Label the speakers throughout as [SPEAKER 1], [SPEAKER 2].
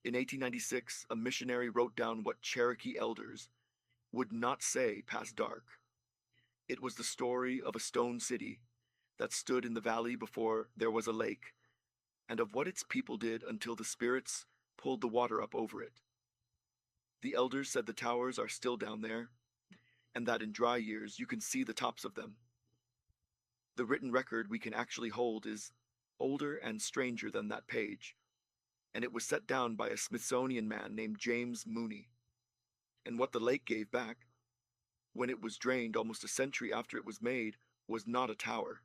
[SPEAKER 1] In 1896, a missionary wrote down what Cherokee elders would not say past dark. It was the story of a stone city that stood in the valley before there was a lake, and of what its people did until the spirits pulled the water up over it. The elders said the towers are still down there, and that in dry years you can see the tops of them. The written record we can actually hold is older and stranger than that page, and it was set down by a Smithsonian man named James Mooney. And what the lake gave back, when it was drained almost a century after it was made, was not a tower.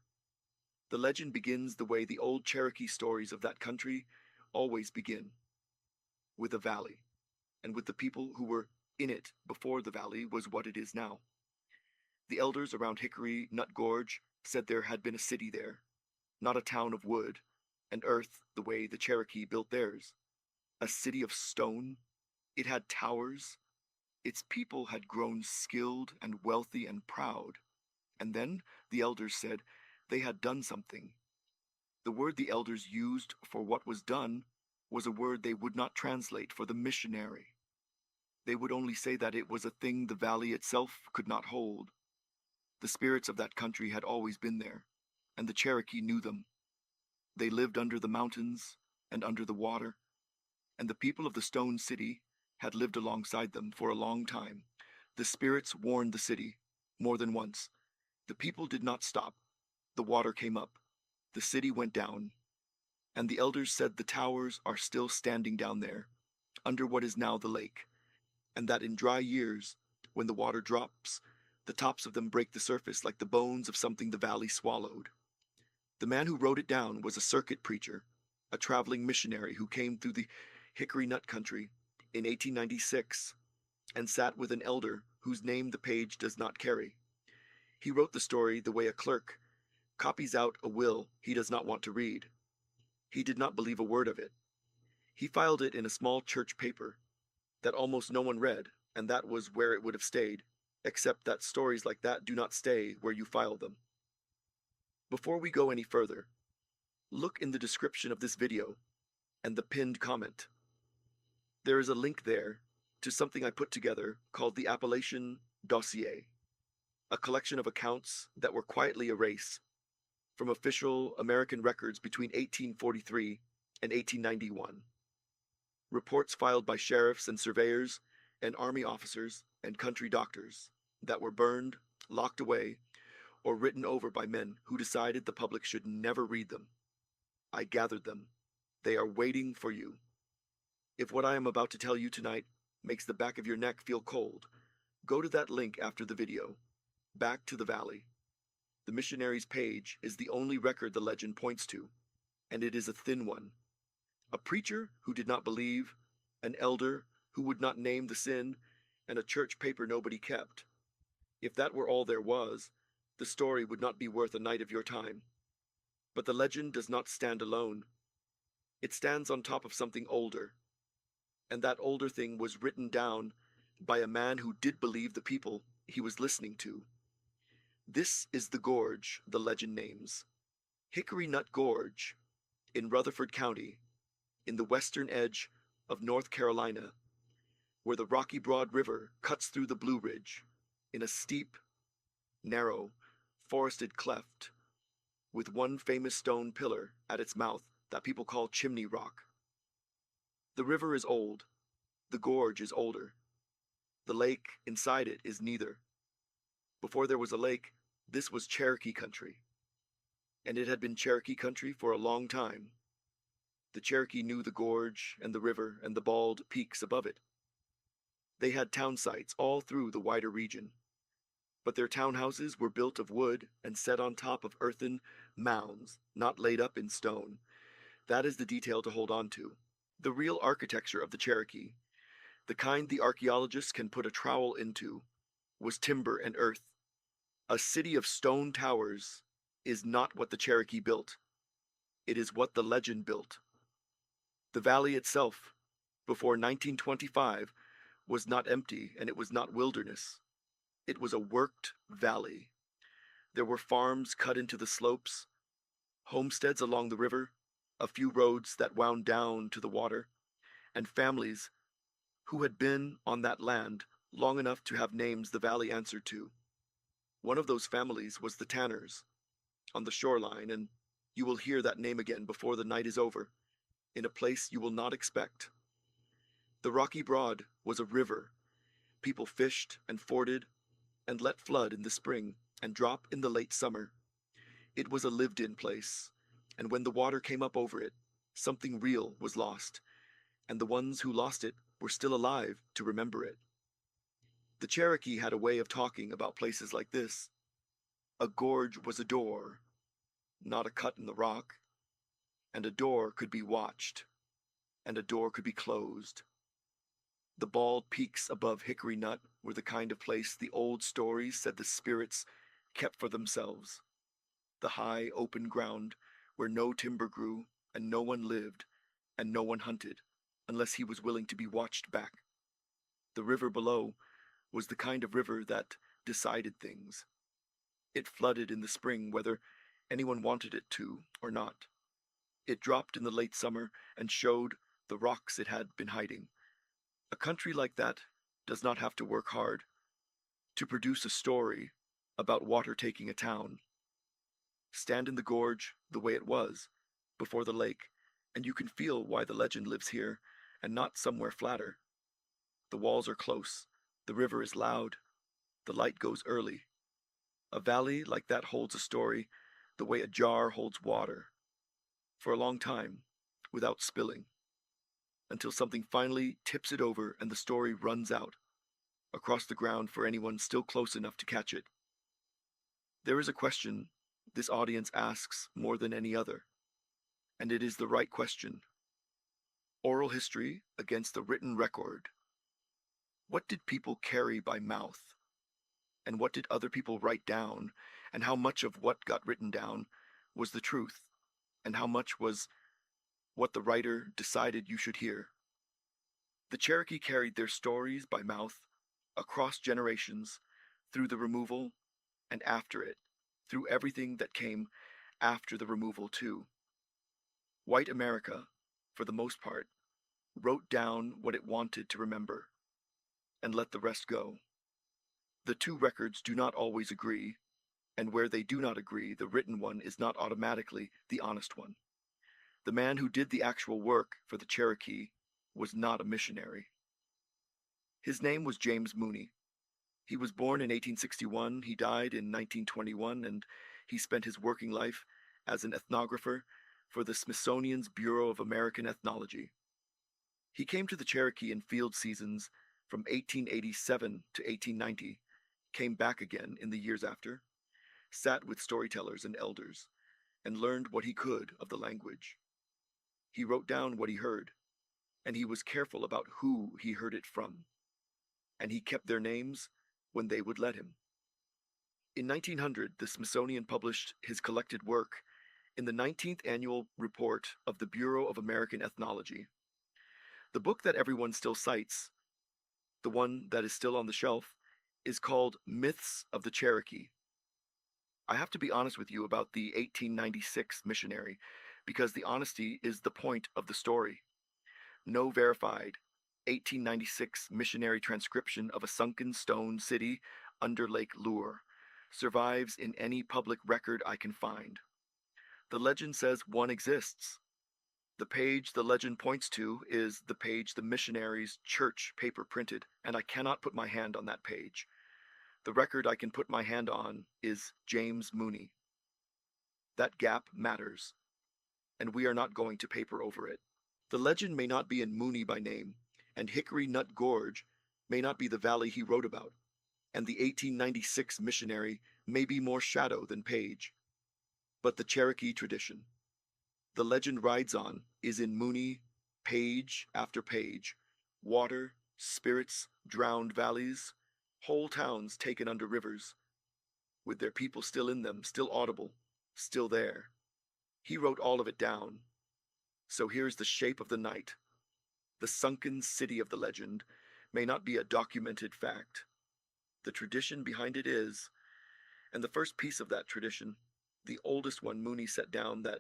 [SPEAKER 1] The legend begins the way the old Cherokee stories of that country always begin, with a valley, and with the people who were in it before the valley was what it is now. The elders around Hickory Nut Gorge said there had been a city there, not a town of wood and earth the way the Cherokee built theirs. A city of stone. It had towers. Its people had grown skilled and wealthy and proud. And then, the elders said, they had done something. The word the elders used for what was done was a word they would not translate for the missionary. They would only say that it was a thing the valley itself could not hold. The spirits of that country had always been there, and the Cherokee knew them. They lived under the mountains and under the water, and the people of the stone city had lived alongside them for a long time. The spirits warned the city more than once. The people did not stop. The water came up. The city went down. And the elders said the towers are still standing down there, under what is now the lake, and that in dry years, when the water drops, the tops of them break the surface like the bones of something the valley swallowed. The man who wrote it down was a circuit preacher, a traveling missionary who came through the Hickory Nut Country in 1896 and sat with an elder whose name the page does not carry. He wrote the story the way a clerk copies out a will he does not want to read. He did not believe a word of it. He filed it in a small church paper that almost no one read, and that was where it would have stayed, except that stories like that do not stay where you file them. Before we go any further, look in the description of this video and the pinned comment. There is a link there to something I put together called the Appalachian Dossier, a collection of accounts that were quietly erased from official American records between 1843 and 1891. Reports filed by sheriffs and surveyors and army officers and country doctors that were burned, locked away, or written over by men who decided the public should never read them. I gathered them. They are waiting for you. If what I am about to tell you tonight makes the back of your neck feel cold, go to that link after the video. Back to the valley. The missionary's page is the only record the legend points to, and it is a thin one. A preacher who did not believe, an elder who would not name the sin, and a church paper nobody kept. If that were all there was, the story would not be worth a night of your time. But the legend does not stand alone. It stands on top of something older, and that older thing was written down by a man who did believe the people he was listening to. This is the gorge the legend names. Hickory Nut Gorge, in Rutherford County, in the western edge of North Carolina, where the Rocky Broad River cuts through the Blue Ridge, in a steep, narrow, forested cleft, with one famous stone pillar at its mouth that people call Chimney Rock. The river is old. The gorge is older. The lake inside it is neither. Before there was a lake, this was Cherokee country. And it had been Cherokee country for a long time. The Cherokee knew the gorge and the river and the bald peaks above it. They had town sites all through the wider region. But their townhouses were built of wood and set on top of earthen mounds, not laid up in stone. That is the detail to hold on to. The real architecture of the Cherokee, the kind the archaeologists can put a trowel into, was timber and earth. A city of stone towers is not what the Cherokee built. It is what the legend built. The valley itself, before 1925, was not empty and it was not wilderness. It was a worked valley. There were farms cut into the slopes, homesteads along the river, a few roads that wound down to the water, and families who had been on that land long enough to have names the valley answered to. One of those families was the Tanners, on the shoreline, and you will hear that name again before the night is over, in a place you will not expect. The Rocky Broad was a river. People fished and forded and let flood in the spring and drop in the late summer. It was a lived-in place, and when the water came up over it, something real was lost, and the ones who lost it were still alive to remember it. The Cherokee had a way of talking about places like this. A gorge was a door, not a cut in the rock, and a door could be watched, and a door could be closed. The bald peaks above Hickory Nut were the kind of place the old stories said the spirits kept for themselves. The high, open ground where no timber grew and no one lived and no one hunted, unless he was willing to be watched back. The river below was the kind of river that decided things. It flooded in the spring whether anyone wanted it to or not. It dropped in the late summer and showed the rocks it had been hiding. A country like that does not have to work hard to produce a story about water taking a town. Stand in the gorge the way it was, before the lake, and you can feel why the legend lives here and not somewhere flatter. The walls are close, the river is loud, the light goes early. A valley like that holds a story the way a jar holds water, for a long time, without spilling, until something finally tips it over and the story runs out, across the ground for anyone still close enough to catch it. There is a question this audience asks more than any other, and it is the right question. Oral history against the written record. What did people carry by mouth? And what did other people write down? And how much of what got written down was the truth? And how much was what the writer decided you should hear? The Cherokee carried their stories by mouth, across generations, through the removal, and after it, through everything that came after the removal too. White America, for the most part, wrote down what it wanted to remember, and let the rest go. The two records do not always agree, and where they do not agree, the written one is not automatically the honest one. The man who did the actual work for the Cherokee was not a missionary. His name was James Mooney. He was born in 1861, he died in 1921, and he spent his working life as an ethnographer for the Smithsonian's Bureau of American Ethnology. He came to the Cherokee in field seasons from 1887 to 1890, came back again in the years after, sat with storytellers and elders, and learned what he could of the language. He wrote down what he heard, and he was careful about who he heard it from, and he kept their names when they would let him. In 1900, the Smithsonian published his collected work in the 19th annual report of the Bureau of American Ethnology. The book that everyone still cites, the one that is still on the shelf, is called Myths of the Cherokee. I have to be honest with you about the 1896 missionary, because the honesty is the point of the story. No verified 1896 missionary transcription of a sunken stone city under Lake Lure survives in any public record I can find. The legend says one exists. The page the legend points to is the page the missionary's church paper printed, and I cannot put my hand on that page. The record I can put my hand on is James Mooney. That gap matters, and we are not going to paper over it. The legend may not be in Mooney by name, and Hickory Nut Gorge may not be the valley he wrote about, and the 1896 missionary may be more shadow than page. But the Cherokee tradition, the legend rides on, is in Mooney, page after page. Water, spirits, drowned valleys, whole towns taken under rivers, with their people still in them, still audible, still there. He wrote all of it down. So here's the shape of the night. The sunken city of the legend may not be a documented fact. The tradition behind it is, and the first piece of that tradition, the oldest one Mooney set down that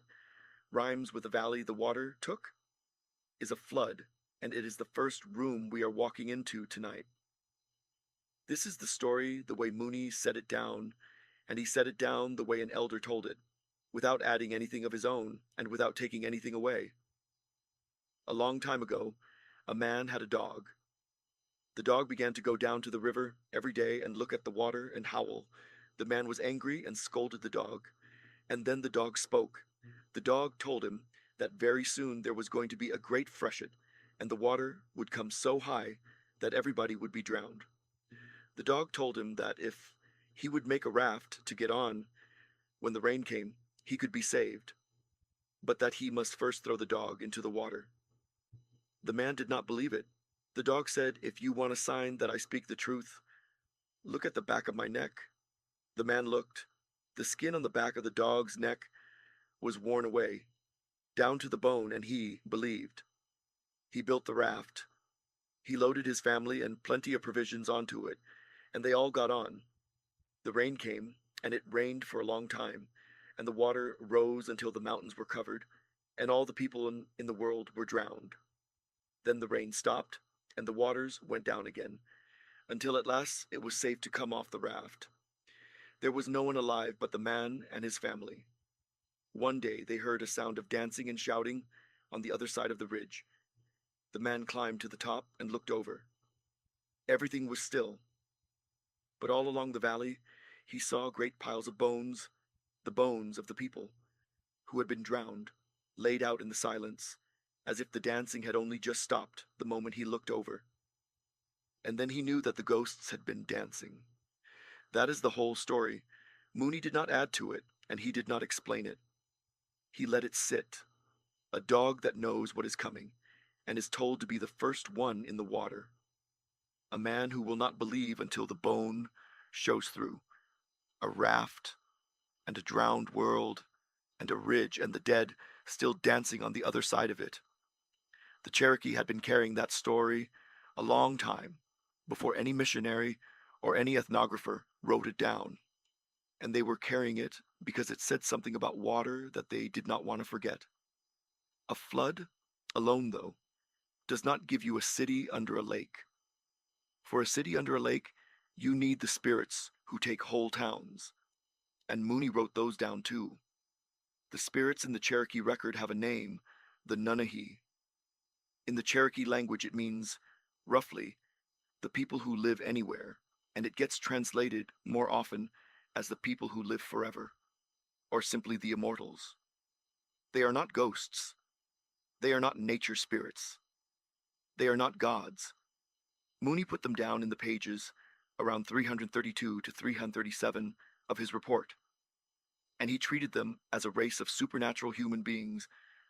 [SPEAKER 1] rhymes with the valley the water took, is a flood and it is the first room we are walking into tonight. This is the story the way Mooney set it down, and he set it down the way an elder told it, without adding anything of his own and without taking anything away. A long time ago, a man had a dog. The dog began to go down to the river every day and look at the water and howl. The man was angry and scolded the dog, and then the dog spoke. The dog told him that very soon there was going to be a great freshet, and the water would come so high that everybody would be drowned. The dog told him that if he would make a raft to get on when the rain came, he could be saved, but that he must first throw the dog into the water. The man did not believe it. The dog said, "If you want a sign that I speak the truth, look at the back of my neck." The man looked. The skin on the back of the dog's neck was worn away, down to the bone, and he believed. He built the raft. He loaded his family and plenty of provisions onto it, and they all got on. The rain came, and it rained for a long time, and the water rose until the mountains were covered, and all the people in the world were drowned. Then the rain stopped, and the waters went down again, until at last it was safe to come off the raft. There was no one alive but the man and his family. One day they heard a sound of dancing and shouting on the other side of the ridge. The man climbed to the top and looked over. Everything was still, but all along the valley he saw great piles of bones, the bones of the people who had been drowned, laid out in the silence, as if the dancing had only just stopped the moment he looked over. And then he knew that the ghosts had been dancing. That is the whole story. Mooney did not add to it, and he did not explain it. He let it sit, a dog that knows what is coming, and is told to be the first one in the water. A man who will not believe until the bone shows through. A raft, and a drowned world, and a ridge, and the dead still dancing on the other side of it. The Cherokee had been carrying that story a long time, before any missionary or any ethnographer wrote it down, and they were carrying it because it said something about water that they did not want to forget. A flood, alone though, does not give you a city under a lake. For a city under a lake, you need the spirits who take whole towns, and Mooney wrote those down too. The spirits in the Cherokee record have a name, the Nunnehi. In the Cherokee language it means, roughly, the people who live anywhere, and it gets translated more often as the people who live forever, or simply the immortals. They are not ghosts. They are not nature spirits. They are not gods. Mooney put them down in the pages around 332 to 337 of his report, and he treated them as a race of supernatural human beings,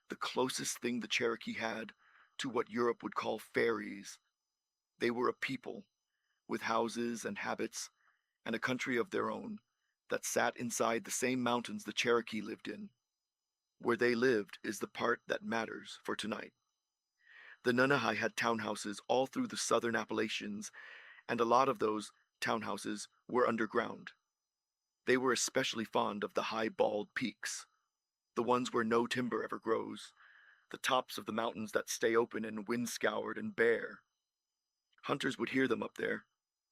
[SPEAKER 1] the closest thing the Cherokee had to what Europe would call fairies. They were a people, with houses and habits, and a country of their own, that sat inside the same mountains the Cherokee lived in. Where they lived is the part that matters for tonight. The Nunnehi had townhouses all through the southern Appalachians, and a lot of those townhouses were underground. They were especially fond of the high bald peaks, the ones where no timber ever grows, the tops of the mountains that stay open and wind-scoured and bare. Hunters would hear them up there,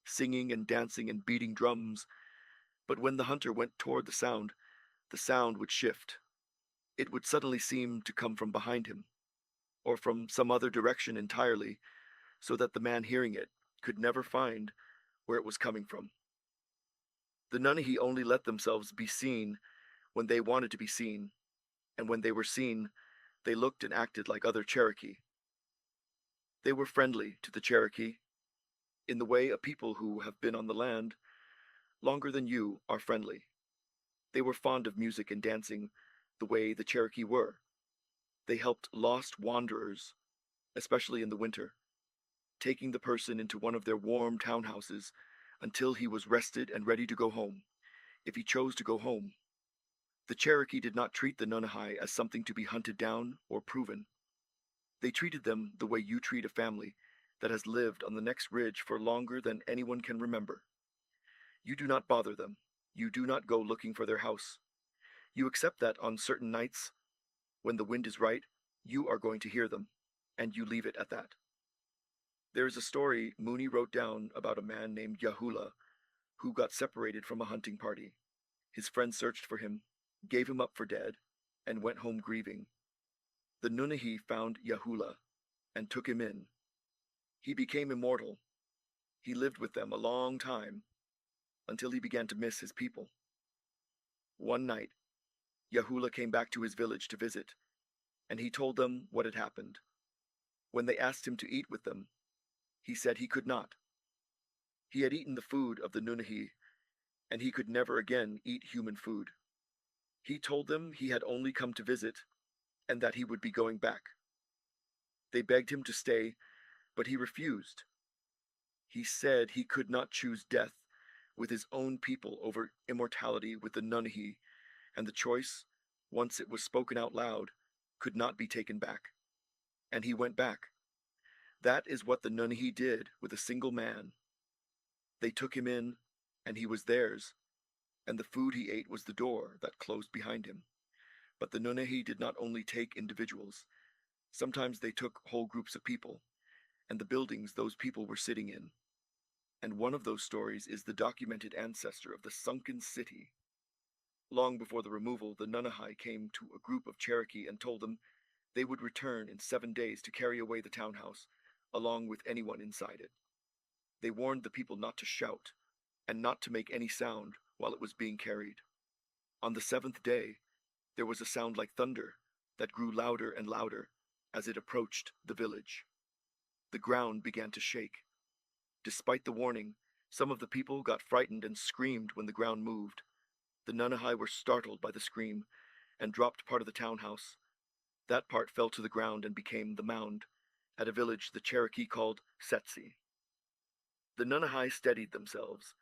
[SPEAKER 1] singing and dancing and beating drums, but when the hunter went toward the sound would shift. It would suddenly seem to come from behind him, or from some other direction entirely, so that the man hearing it could never find where it was coming from. The Nunnehi only let themselves be seen when they wanted to be seen, and when they were seen, they looked and acted like other Cherokee. They were friendly to the Cherokee, in the way a people who have been on the land longer than you are friendly. They were fond of music and dancing the way the Cherokee were. They helped lost wanderers, especially in the winter, taking the person into one of their warm townhouses until he was rested and ready to go home, if he chose to go home. The Cherokee did not treat the Nunnehi as something to be hunted down or proven. They treated them the way you treat a family that has lived on the next ridge for longer than anyone can remember. You do not bother them. You do not go looking for their house. You accept that on certain nights, when the wind is right, you are going to hear them, and you leave it at that. There is a story Mooney wrote down about a man named Yahula who got separated from a hunting party. His friends searched for him, gave him up for dead, and went home grieving. The Nunnehi found Yahula and took him in. He became immortal. He lived with them a long time until he began to miss his people. One night, Yahula came back to his village to visit, and he told them what had happened. When they asked him to eat with them, he said he could not. He had eaten the food of the Nunnehi, and he could never again eat human food. He told them he had only come to visit, and that he would be going back. They begged him to stay, but he refused. He said he could not choose death with his own people over immortality with the Nunnehi, and the choice, once it was spoken out loud, could not be taken back. And he went back. That is what the Nunnehi did with a single man. They took him in, and he was theirs, and the food he ate was the door that closed behind him. But the Nunnehi did not only take individuals. Sometimes they took whole groups of people, and the buildings those people were sitting in. And one of those stories is the documented ancestor of the Sunken city. Long before the removal, the Nunnehi came to a group of Cherokee and told them they would return in 7 days to carry away the townhouse, along with anyone inside it. They warned the people not to shout, and not to make any sound while it was being carried. On the 7th day, there was a sound like thunder that grew louder and louder as it approached the village. The ground began to shake. Despite the warning, some of the people got frightened and screamed when the ground moved. The Nunnehi were startled by the scream and dropped part of the townhouse. That part fell to the ground and became the mound at a village the Cherokee called Setse. The Nunnehi steadied themselves,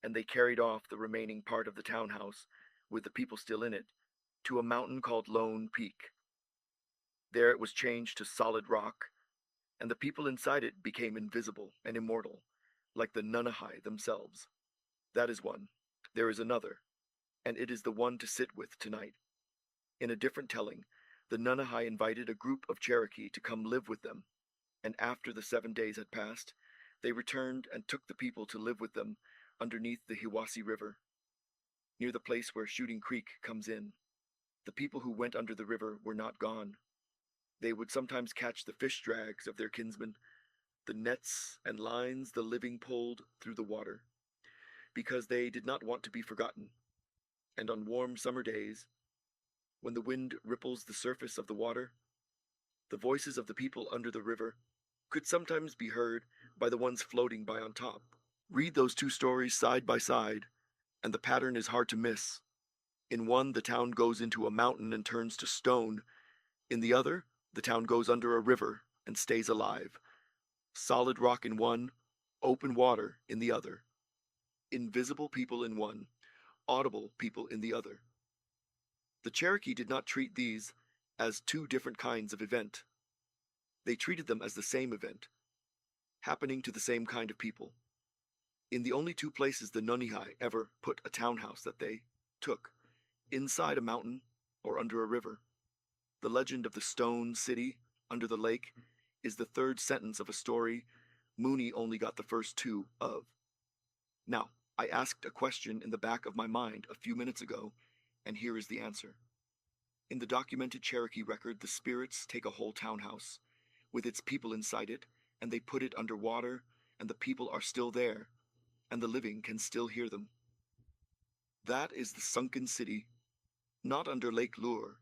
[SPEAKER 1] and they carried off the remaining part of the townhouse, with the people still in it, to a mountain called Lone Peak. There it was changed to solid rock, and the people inside it became invisible and immortal, like the Nunnehi themselves. That is one. There is another, and it is the one to sit with tonight. In a different telling, the Nunnehi invited a group of Cherokee to come live with them, and after the 7 days had passed, they returned and took the people to live with them underneath the Hiwassee River, near the place where Shooting Creek comes in. The people who went under the river were not gone. They would sometimes catch the fish drags of their kinsmen, the nets and lines the living pulled through the water, because they did not want to be forgotten. And on warm summer days, when the wind ripples the surface of the water, the voices of the people under the river could sometimes be heard by the ones floating by on top. Read those two stories side by side, and the pattern is hard to miss. In one, the town goes into a mountain and turns to stone. In the other, the town goes under a river and stays alive. Solid rock in one, open water in the other. Invisible people in one, audible people in the other. The Cherokee did not treat these as two different kinds of event. They treated them as the same event, happening to the same kind of people. In the only two places the Nunnehi ever put a townhouse that they took, inside a mountain or under a river. The legend of the stone city under the lake is the third sentence of a story Mooney only got the first two of. Now, I asked a question in the back of my mind a few minutes ago, and here is the answer. In the documented Cherokee record, the spirits take a whole townhouse, with its people inside it, and they put it under water, and the people are still there, and the living can still hear them. That is the Sunken city, not under Lake Lure,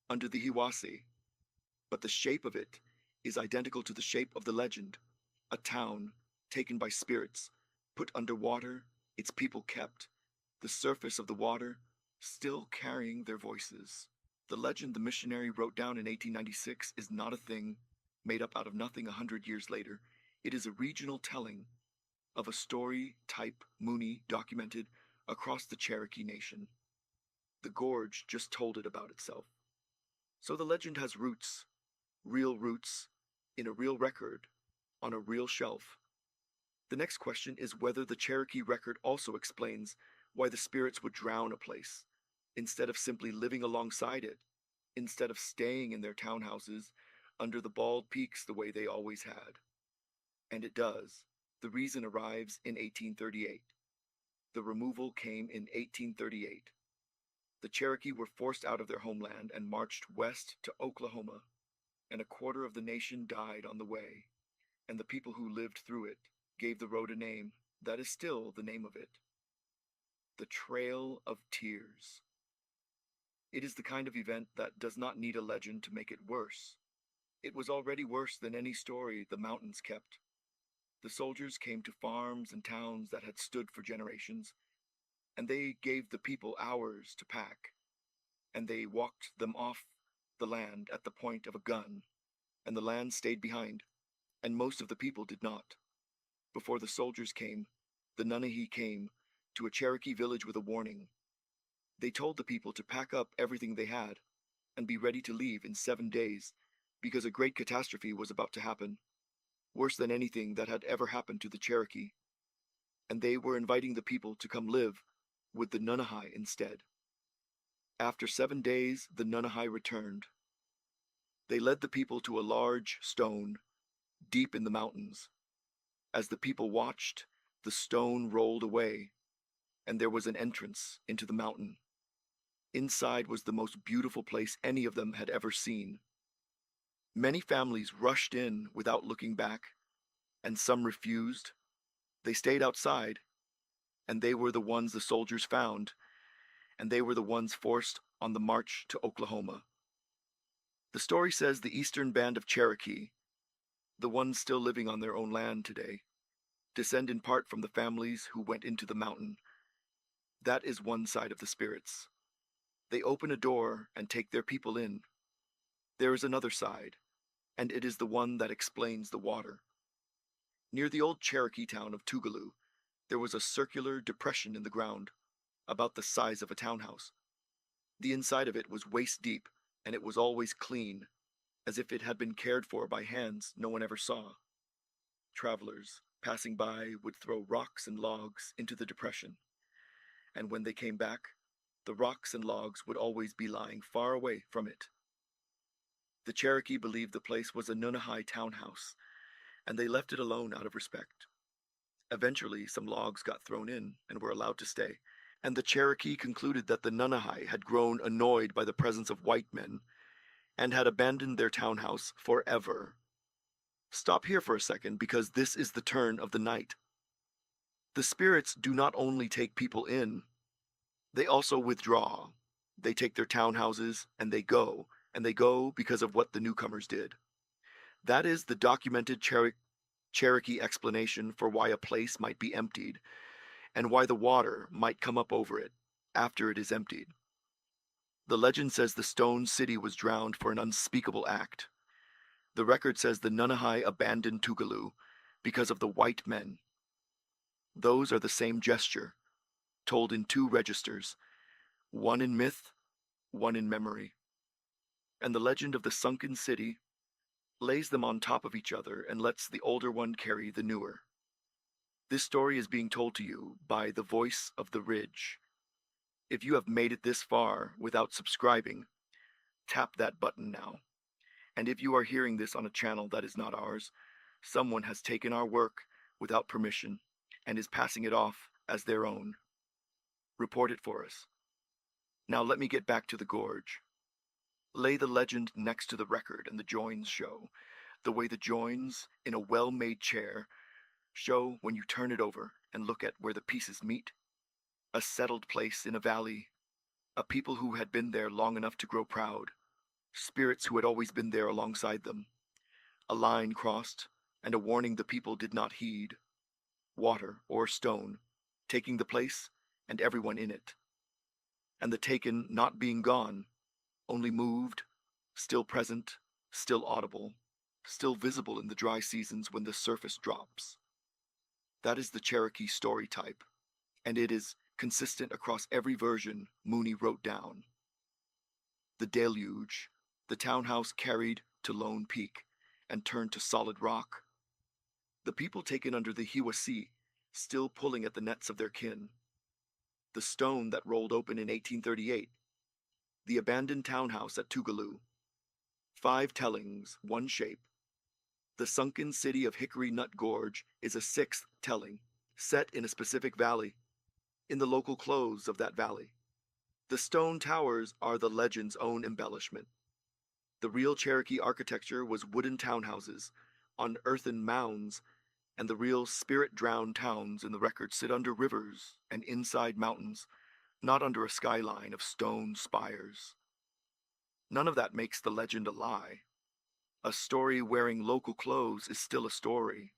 [SPEAKER 1] under the Hiwassee, but the shape of it is identical to the shape of the legend, a town taken by spirits, put under water, its people kept, the surface of the water still carrying their voices. The legend the missionary wrote down in 1896 is not a thing made up out of nothing 100 years later. It is a regional telling of a story type Mooney documented across the Cherokee Nation. The gorge just told it about itself. So the legend has roots, in a real record, on a real shelf. The next question is whether the Cherokee record also explains why the spirits would drown a place, instead of simply living alongside it, instead of staying in their townhouses under the bald peaks the way they always had. And it does. The reason arrives in 1838. The removal came in 1838. The Cherokee were forced out of their homeland and marched west to Oklahoma, and a quarter of the nation died on the way, and the people who lived through it gave the road a name that is still the name of it: the Trail of Tears. It is the kind of event that does not need a legend to make it worse. It was already worse than any story the mountains kept. The soldiers came to farms and towns that had stood for generations, and they gave the people hours to pack, and they walked them off the land at the point of a gun, and the land stayed behind, and most of the people did not. Before the soldiers came, the Nunnehi came to a Cherokee village with a warning. They told the people to pack up everything they had and be ready to leave in 7 days, because a great catastrophe was about to happen, worse than anything that had ever happened to the Cherokee, and they were inviting the people to come live with the Nunnehi instead. After 7 days, the Nunnehi returned. They led the people to a large stone deep in the mountains. As the people watched, the stone rolled away, and there was an entrance into the mountain. Inside was the most beautiful place any of them had ever seen. Many families rushed in without looking back, and some refused. They stayed outside, and they were the ones the soldiers found, and they were the ones forced on the march to Oklahoma. The story says the eastern band of Cherokee, the ones still living on their own land today, descend in part from the families who went into the mountain. That is one side of the spirits. They open a door and take their people in. There is another side, and it is the one that explains the water. Near the old Cherokee town of Tougaloo, there was a circular depression in the ground, about the size of a townhouse. The inside of it was waist deep, and it was always clean, as if it had been cared for by hands no one ever saw. Travelers, passing by, would throw rocks and logs into the depression, and when they came back, the rocks and logs would always be lying far away from it. The Cherokee believed the place was a Nunnehi townhouse, and they left it alone out of respect. Eventually, some logs got thrown in and were allowed to stay, and the Cherokee concluded that the Nunnehi had grown annoyed by the presence of white men and had abandoned their townhouse forever. Stop here for a second, because this is the turn of the night. The spirits do not only take people in, they also withdraw. They take their townhouses and they go because of what the newcomers did. That is the documented Cherokee explanation for why a place might be emptied and why the water might come up over it after it is emptied. The legend says the stone city was drowned for an unspeakable act. The record says the Nunnehi abandoned Tougaloo because of the white men. Those are the same gesture, told in 2 registers, one in myth, one in memory. And the legend of the sunken city lays them on top of each other and lets the older one carry the newer. This story is being told to you by the voice of the Ridge. If you have made it this far without subscribing, tap that button now. And if you are hearing this on a channel that is not ours, someone has taken our work without permission and is passing it off as their own. Report it for us. Now let me get back to the gorge. Lay the legend next to the record and the joins show, the way the joins, in a well-made chair, show when you turn it over and look at where the pieces meet. A settled place in a valley, a people who had been there long enough to grow proud, spirits who had always been there alongside them, a line crossed, and a warning the people did not heed, water or stone, taking the place and everyone in it, and the taken not being gone, only moved, still present, still audible, still visible in the dry seasons when the surface drops. That is the Cherokee story type, and it is consistent across every version Mooney wrote down. The deluge, the townhouse carried to Lone Peak and turned to solid rock. The people taken under the Hiwassee, still pulling at the nets of their kin. The stone that rolled open in 1838. The abandoned townhouse at Tougaloo. 5 tellings, 1 shape. The sunken city of Hickory Nut Gorge is a sixth telling, set in a specific valley, in the local clothes of that valley. The stone towers are the legend's own embellishment. The real Cherokee architecture was wooden townhouses on earthen mounds, and the real spirit-drowned towns in the record sit under rivers and inside mountains, not under a skyline of stone spires. None of that makes the legend a lie. A story wearing local clothes is still a story.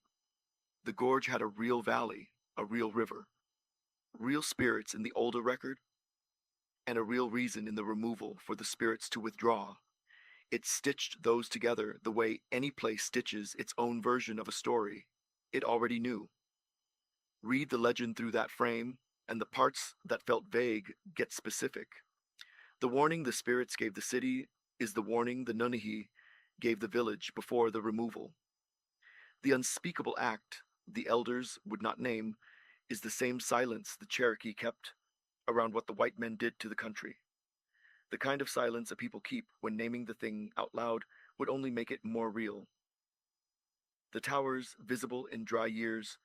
[SPEAKER 1] The gorge had a real valley, a real river, real spirits in the older record, and a real reason in the removal for the spirits to withdraw. It stitched those together the way any place stitches its own version of a story it already knew. Read the legend through that frame, and the parts that felt vague get specific. The warning the spirits gave the city is the warning the Nunnehi gave the village before the removal. The unspeakable act the elders would not name is the same silence the Cherokee kept around what the white men did to the country. The kind of silence a people keep when naming the thing out loud would only make it more real. The towers, visible in dry years,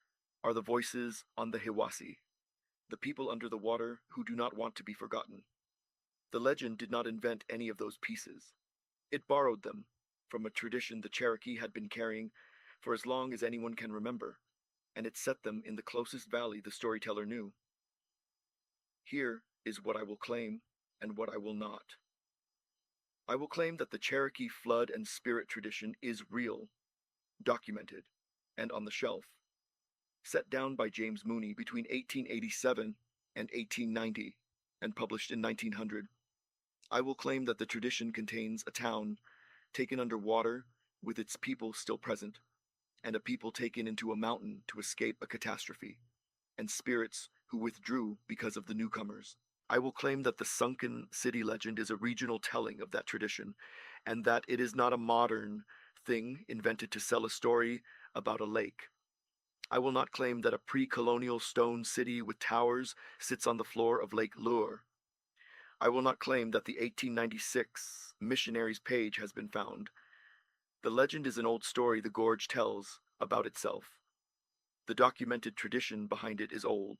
[SPEAKER 1] are the voices on the Hiwassee, the people under the water who do not want to be forgotten. The legend did not invent any of those pieces. It borrowed them from a tradition the Cherokee had been carrying for as long as anyone can remember, and it set them in the closest valley the storyteller knew. Here is what I will claim and what I will not. I will claim that the Cherokee flood and spirit tradition is real, documented, and on the shelf. Set down by James Mooney between 1887 and 1890, and published in 1900. I will claim that the tradition contains a town taken under water with its people still present, and a people taken into a mountain to escape a catastrophe, and spirits who withdrew because of the newcomers. I will claim that the Sunken city legend is a regional telling of that tradition, and that it is not a modern thing invented to sell a story about a lake. I will not claim that a pre-colonial stone city with towers sits on the floor of Lake Lure. I will not claim that the 1896 missionary's page has been found. The legend is an old story the gorge tells about itself. The documented tradition behind it is old.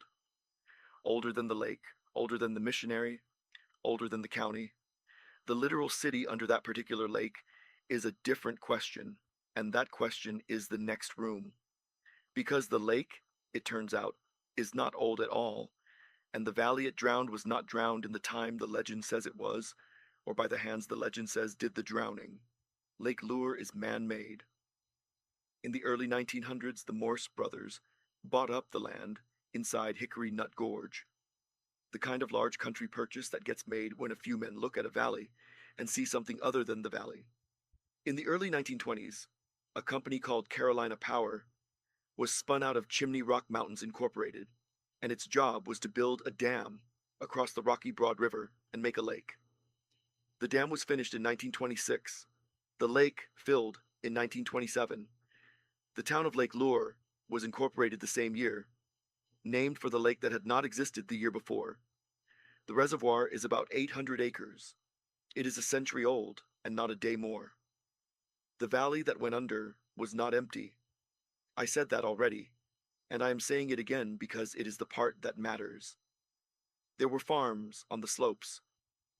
[SPEAKER 1] Older than the lake, older than the missionary, older than the county. The literal city under that particular lake is a different question, and that question is the next room. Because the lake, it turns out, is not old at all, and the valley it drowned was not drowned in the time the legend says it was, or by the hands the legend says did the drowning. Lake Lure is man-made. In the early 1900s, the Morse brothers bought up the land inside Hickory Nut Gorge, the kind of large country purchase that gets made when a few men look at a valley and see something other than the valley. In the early 1920s, a company called Carolina Power was spun out of Chimney Rock Mountains Incorporated, and its job was to build a dam across the Rocky Broad River and make a lake. The dam was finished in 1926. The lake filled in 1927. The town of Lake Lure was incorporated the same year, named for the lake that had not existed the year before. The reservoir is about 800 acres. It is a century old and not a day more. The valley that went under was not empty. I said that already, and I am saying it again because it is the part that matters. There were farms on the slopes.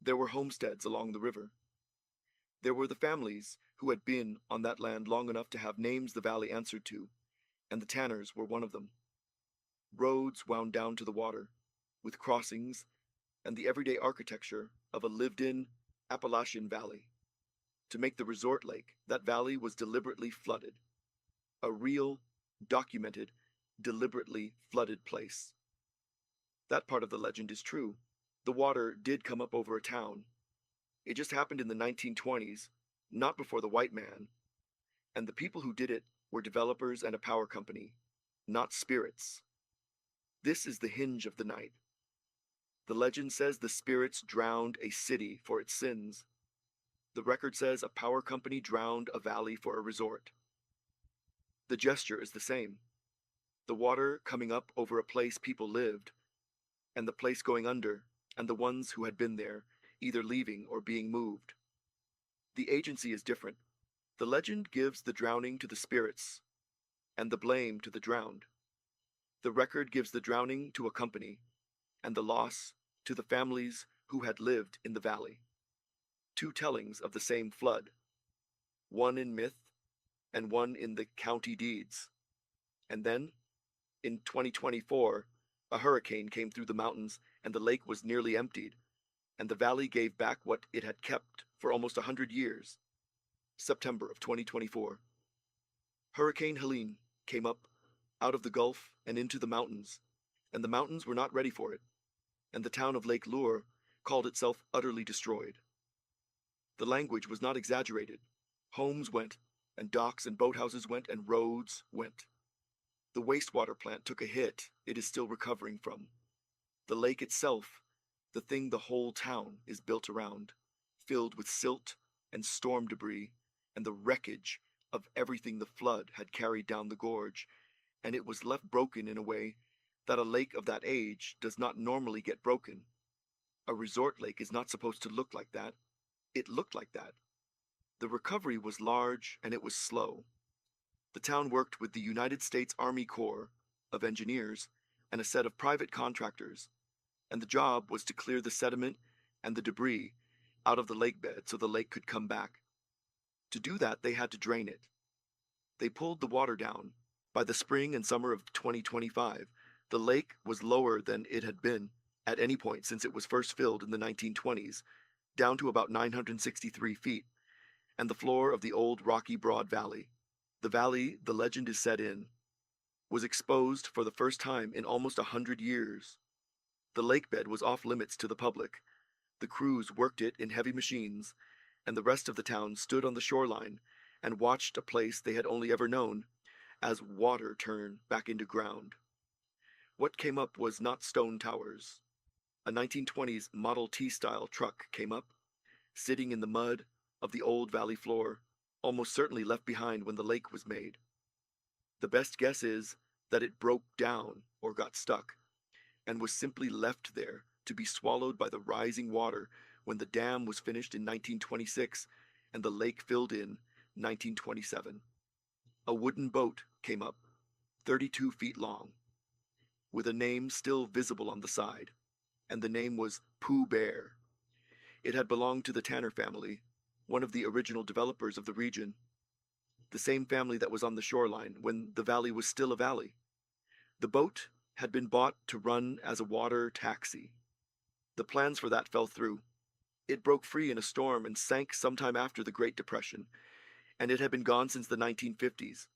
[SPEAKER 1] There were homesteads along the river. There were the families who had been on that land long enough to have names the valley answered to, and the Tanners were one of them. Roads wound down to the water, with crossings and the everyday architecture of a lived-in Appalachian valley. To make the resort lake, that valley was deliberately flooded. A real, documented, deliberately flooded place. That part of the legend is true. The water did come up over a town. It just happened in the 1920s, not before the white man. And the people who did it were developers and a power company, not spirits. This is the hinge of the night. The legend says the spirits drowned a city for its sins. The record says a power company drowned a valley for a resort. The gesture is the same. The water coming up over a place people lived, and the place going under, and the ones who had been there, either leaving or being moved. The agency is different. The legend gives the drowning to the spirits and the blame to the drowned. The record gives the drowning to a company and the loss to the families who had lived in the valley. Two tellings of the same flood, one in myth and one in the county deeds. And then, in 2024, a hurricane came through the mountains and the lake was nearly emptied, and the valley gave back what it had kept for almost 100 years. September of 2024. Hurricane Helene came up out of the Gulf and into the mountains, and the mountains were not ready for it, and the town of Lake Lure called itself utterly destroyed. The language was not exaggerated. Homes went, and docks and boathouses went, and roads went. The wastewater plant took a hit it is still recovering from. The lake itself, the thing the whole town is built around, filled with silt and storm debris and the wreckage of everything the flood had carried down the gorge, and it was left broken in a way that a lake of that age does not normally get broken. A resort lake is not supposed to look like that. It looked like that. The recovery was large and it was slow. The town worked with the United States Army Corps of Engineers and a set of private contractors, and the job was to clear the sediment and the debris out of the lakebed so the lake could come back. To do that, they had to drain it. They pulled the water down. By the spring and summer of 2025, the lake was lower than it had been at any point since it was first filled in the 1920s, down to about 963 feet, and the floor of the old rocky Broad Valley, the valley the legend is set in, was exposed for the first time in almost 100 years. The lakebed was off limits to the public. The crews worked it in heavy machines, and the rest of the town stood on the shoreline and watched a place they had only ever known as water turn back into ground. What came up was not stone towers. A 1920s Model T style truck came up, sitting in the mud of the old valley floor, almost certainly left behind when the lake was made. The best guess is that it broke down or got stuck, and was simply left there to be swallowed by the rising water when the dam was finished in 1926 and the lake filled in 1927. A wooden boat came up, 32 feet long, with a name still visible on the side, and the name was Pooh Bear. It had belonged to the Tanner family, one of the original developers of the region, the same family that was on the shoreline when the valley was still a valley. The boat had been bought to run as a water taxi. The plans for that fell through. It broke free in a storm and sank sometime after the Great Depression, and it had been gone since the 1950s.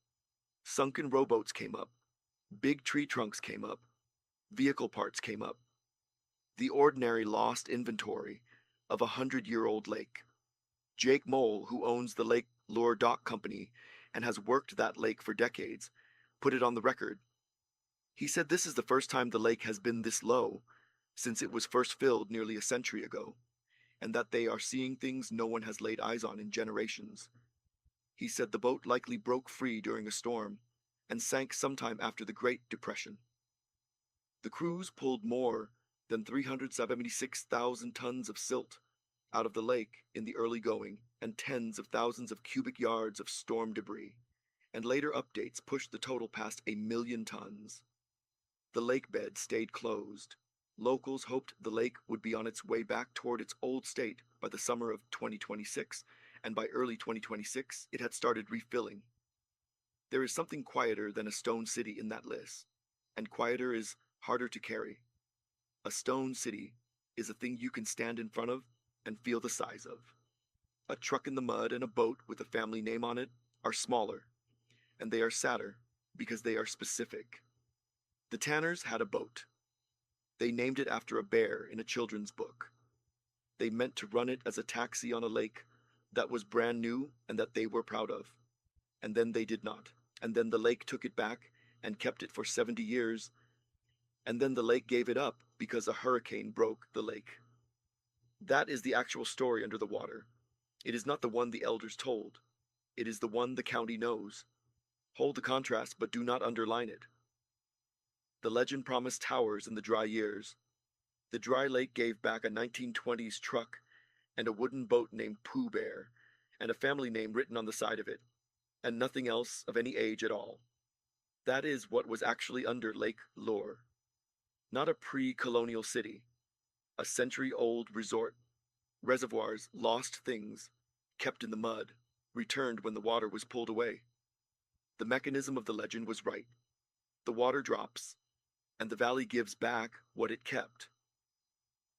[SPEAKER 1] Sunken rowboats came up. Big tree trunks came up. Vehicle parts came up. The ordinary lost inventory of a 100-year-old lake. Jake Mole, who owns the Lake Lure Dock Company and has worked that lake for decades, put it on the record. He said this is the first time the lake has been this low since it was first filled nearly a century ago, and that they are seeing things no one has laid eyes on in generations. He said the boat likely broke free during a storm and sank sometime after the Great Depression. The crews pulled more than 376,000 tons of silt out of the lake in the early going and tens of thousands of cubic yards of storm debris, and later updates pushed the total past 1,000,000 tons. The lake bed stayed closed. Locals hoped the lake would be on its way back toward its old state by the summer of 2026, and by early 2026 it had started refilling. There is something quieter than a stone city in that list, and quieter is harder to carry. A stone city is a thing you can stand in front of and feel the size of. A truck in the mud and a boat with a family name on it are smaller, and they are sadder because they are specific. The Tanners had a boat. They named it after a bear in a children's book. They meant to run it as a taxi on a lake that was brand new and that they were proud of. And then they did not. And then the lake took it back and kept it for 70 years. And then the lake gave it up because a hurricane broke the lake. That is the actual story under the water. It is not the one the elders told. It is the one the county knows. Hold the contrast, but do not underline it. The legend promised towers in the dry years. The dry lake gave back a 1920s truck and a wooden boat named Pooh Bear, and a family name written on the side of it, and nothing else of any age at all. That is what was actually under Lake Lore. Not a pre-colonial city, a century-old resort, reservoirs, lost things, kept in the mud, returned when the water was pulled away. The mechanism of the legend was right. The water drops, and the valley gives back what it kept.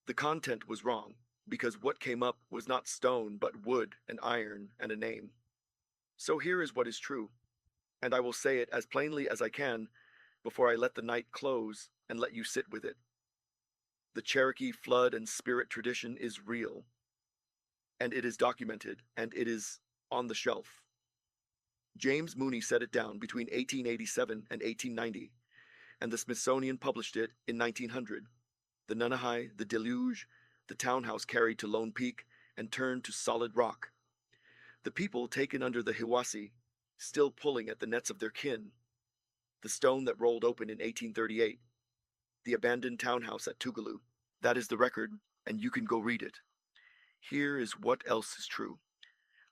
[SPEAKER 1] The content was wrong, because what came up was not stone but wood and iron and a name. So here is what is true, and I will say it as plainly as I can before I let the night close and let you sit with it. The Cherokee flood and spirit tradition is real, and it is documented, and it is on the shelf. James Mooney set it down between 1887 and 1890, and the Smithsonian published it in 1900. The Nunnehi, the deluge, the townhouse carried to Lone Peak and turned to solid rock. The people taken under the Hiwassee, still pulling at the nets of their kin. The stone that rolled open in 1838. The abandoned townhouse at Tougaloo. That is the record, and you can go read it. Here is what else is true.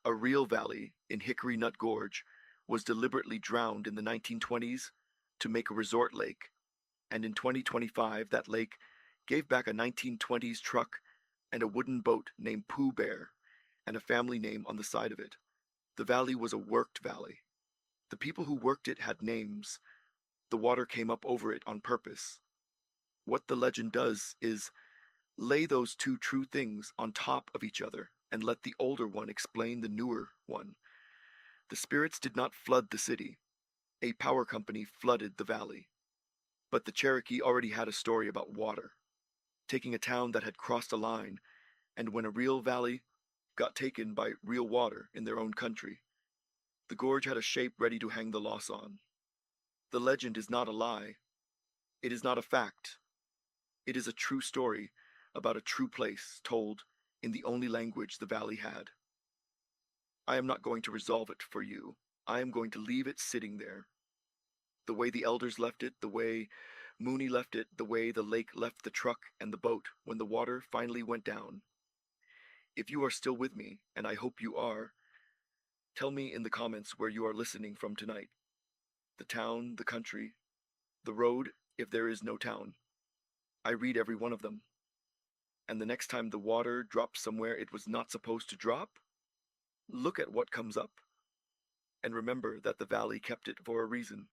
[SPEAKER 1] A real valley in Hickory Nut Gorge was deliberately drowned in the 1920s to make a resort lake, and in 2025 that lake gave back a 1920s truck and a wooden boat named Pooh Bear and a family name on the side of it. The valley was a worked valley. The people who worked it had names. The water came up over it on purpose. What the legend does is lay those two true things on top of each other and let the older one explain the newer one. The spirits did not flood the city. A power company flooded the valley. But the Cherokee already had a story about water, taking a town that had crossed a line, and when a real valley got taken by real water in their own country, the gorge had a shape ready to hang the loss on. The legend is not a lie. It is not a fact. It is a true story about a true place told in the only language the valley had. I am not going to resolve it for you. I am going to leave it sitting there. The way the elders left it, the way Mooney left it, the way the lake left the truck and the boat when the water finally went down. If you are still with me, and I hope you are, tell me in the comments where you are listening from tonight. The town, the country, the road, if there is no town. I read every one of them. And the next time the water drops somewhere it was not supposed to drop, look at what comes up. And remember that the valley kept it for a reason.